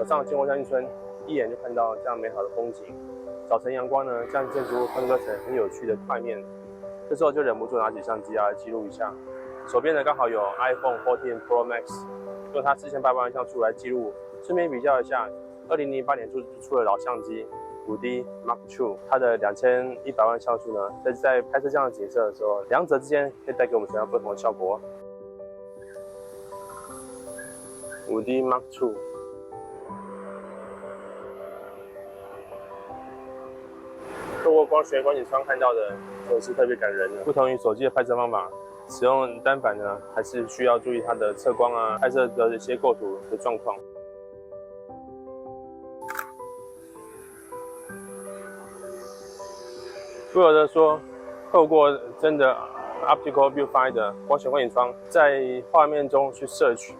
早上经过将军村，一眼就看到这样美好的风景。早晨阳光呢，将建筑物分割成很有趣的块面。这时候就忍不住拿起相机来记录一下。手边呢刚好有 iPhone 14 Pro Max， 用它4800万像素来记录，顺便比较一下2008年出的老相机5D Mark II， 它的2100万像素呢，在拍摄这样的景色的时候，两者之间可以带给我们什么样不同的效果？5D Mark II。透过光学观景窗看到的，就是特别感人的。不同于手机的拍摄方法，使用单反呢，还是需要注意它的测光啊、拍摄的一些构图的状况。如果说透过真的 Optical Viewfinder 光学观景窗，在画面中去摄取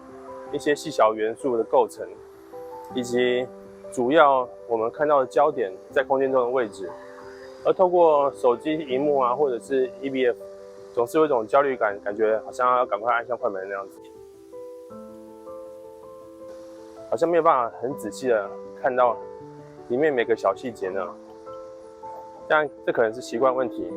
一些细小元素的构成，以及主要我们看到的焦点在空间中的位置。而透过手机荧幕啊，或者是 EBF， 总是有一种焦虑感，感觉好像要赶快按下快门那样子，好像没有办法很仔细的看到里面每个小细节呢。但这可能是习惯问题，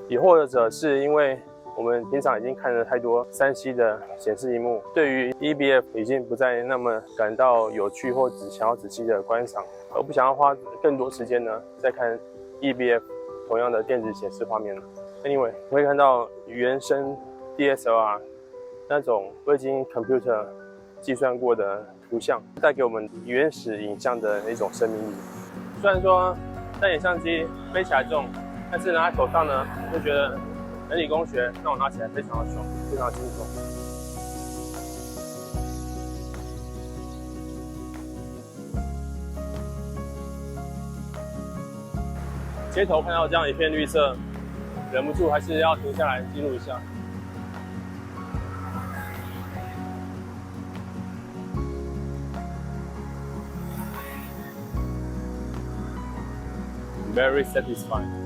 也或者是因为我们平常已经看了太多3C 的显示萤幕，对于 EBF 已经不再那么感到有趣或只想要仔细的观赏，而不想要花更多时间呢再看 EBF 同样的电子显示画面。Anyway， 我会看到原生 DSLR 那种未经 computer 计算过的图像，带给我们原始影像的一种生命力。虽然说单眼相机背起来重，但是拿在手上呢，就觉得人体工学让我拿起来非常的爽，非常的轻松。街头看到这样一片绿色，忍不住还是要停下来记录一下。Very satisfying.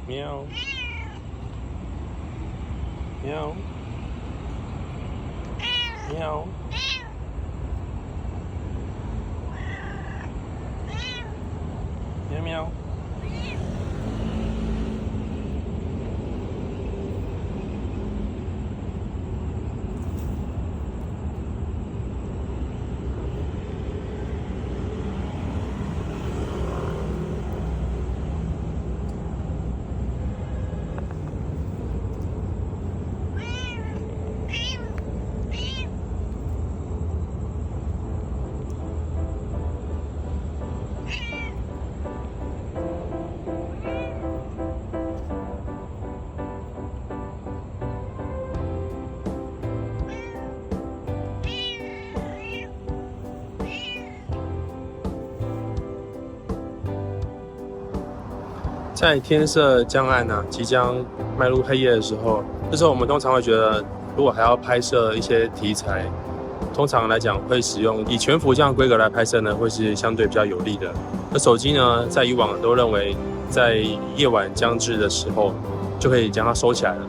Meow. Meow. Meow. Meow meow.在天色将暗即将迈入黑夜的时候，这时候我们通常会觉得，如果还要拍摄一些题材，通常来讲会使用以全幅这样的规格来拍摄呢，会是相对比较有利的。而手机呢，在以往都认为在夜晚将至的时候就可以将它收起来了。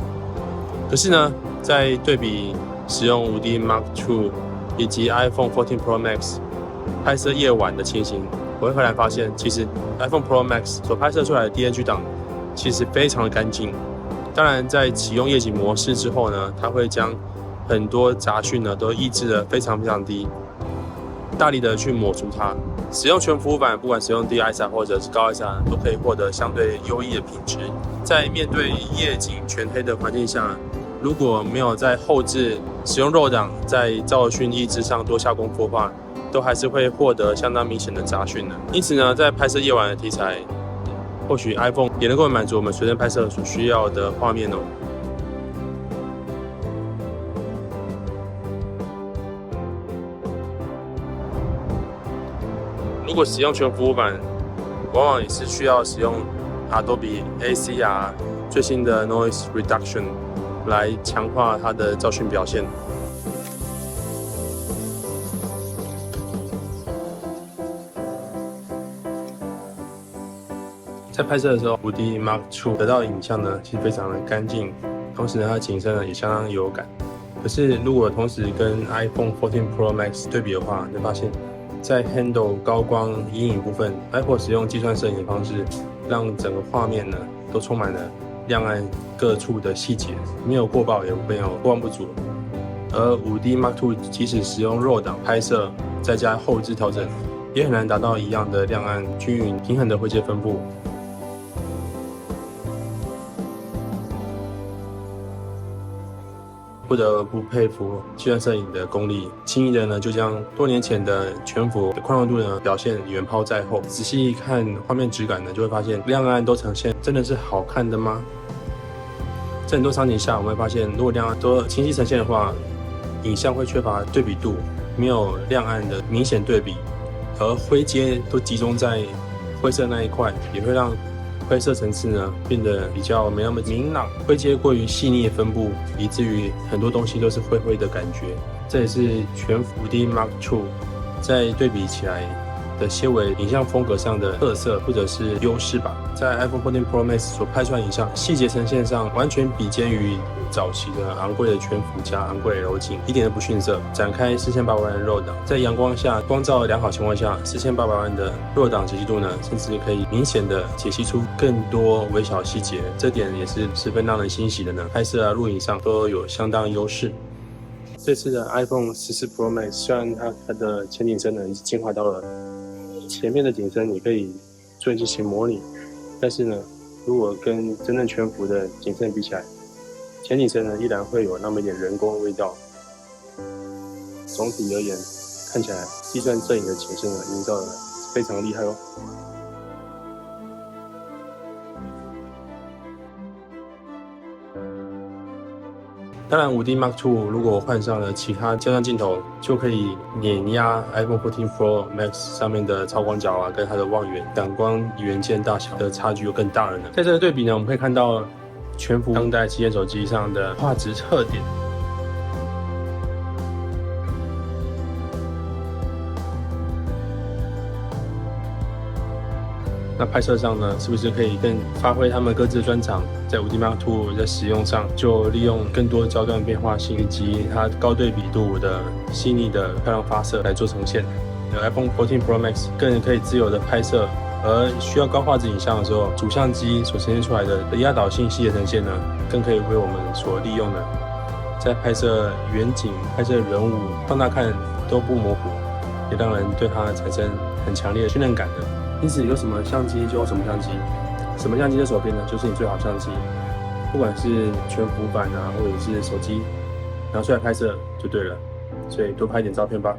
可是呢，在对比使用5D Mark II 以及 iPhone 14 Pro Max 拍摄夜晚的情形，我会忽然发现，其实 iPhone Pro Max 所拍摄出来的 DNG 档其实非常的干净。当然，在启用夜景模式之后呢，它会将很多杂讯呢都抑制得非常非常低，大力的去抹除它。使用全幅版，不管使用低 ISA 或者是高 ISA， 都可以获得相对优异的品质。在面对夜景全黑的环境下，如果没有在后置使用肉档在噪讯抑制上多下功夫的话，都还是会获得相当明显的杂讯的。因此呢，在拍摄夜晚的题材，或许 iPhone 也能够满足我们随身拍摄所需要的画面哦。如果使用全服务版，往往也是需要使用 Adobe ACR 最新的 Noise Reduction 来强化它的噪讯表现。在拍摄的时候，5D Mark II 得到的影像呢，其实非常的干净，同时呢，它的景深呢也相当有感。可是如果同时跟 iPhone 14 Pro Max 对比的话，你会发现，在 handle 高光阴影部分 ，Apple 使用计算摄影的方式，让整个画面呢都充满了亮暗各处的细节，没有过曝，也没有过光不足。而 5D Mark II 即使使用RAW档拍摄，再加后置调整，也很难达到一样的亮暗均匀平衡的灰阶分布。不得不佩服计算摄影的功力，轻易的呢就将多年前的全幅的宽容度呢表现远抛在后。仔细一看画面质感呢，就会发现亮暗都呈现，真的是好看的吗？在很多场景下，我们会发现，如果亮暗都清晰呈现的话，影像会缺乏对比度，没有亮暗的明显对比，而灰阶都集中在灰色那一块，也会让灰色层次呢变得比较没那么明朗，灰阶过于细腻的分布，以至于很多东西都是灰灰的感觉。这也是全幅 5D Mark II 在对比起来的些微影像风格上的特色或者是优势吧。在 iPhone 14 Pro Max 所拍出来的影像，细节呈现上完全比肩于早期的昂贵的全幅加昂贵的柔景，一点都不逊色。展开4800万的RAW档，在阳光下、光照良好情况下，4800万的RAW档解析度呢，甚至可以明显的解析出更多微小细节，这点也是十分让人欣喜的呢。拍摄录影上都有相当优势。这次的 iPhone 14 Pro Max 虽然它的前景深呢已经进化到了前面的景深，你可以做进行模拟，但是呢，如果跟真正全幅的景深比起来，前景深呢依然会有那么一点人工的味道。总体而言，看起来计算摄影的景深呢营造的非常厉害哦。当然，5D Mark II 如果换上了其他焦段镜头，就可以碾压 iPhone 14 Pro Max 上面的超广角啊，跟它的望远、感光元件大小的差距又更大了呢。在这个对比呢，我们可以看到全幅当代旗舰手机上的画质特点。那拍摄上呢，是不是可以更发挥他们各自的专长？在5D Mark II 在使用上，就利用更多焦段变化性以及它高对比度的细腻的漂亮发色来做呈现。iPhone 14 Pro Max 更可以自由的拍摄，而需要高画质影像的时候，主相机所呈现出来的压倒性细节呈现呢，更可以为我们所利用的，在拍摄远景、拍摄人物、放大看都不模糊，也让人对它产生很强烈的信任感的。因此，有什么相机就用什么相机，什么相机在手边呢，就是你最好的相机。不管是全幅版啊，或者是手机，拿出来拍摄就对了。所以多拍点照片吧。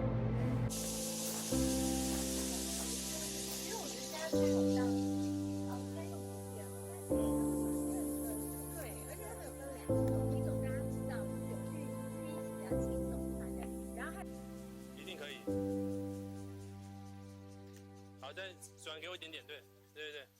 一定可以。好，再转给我一点点，对对对。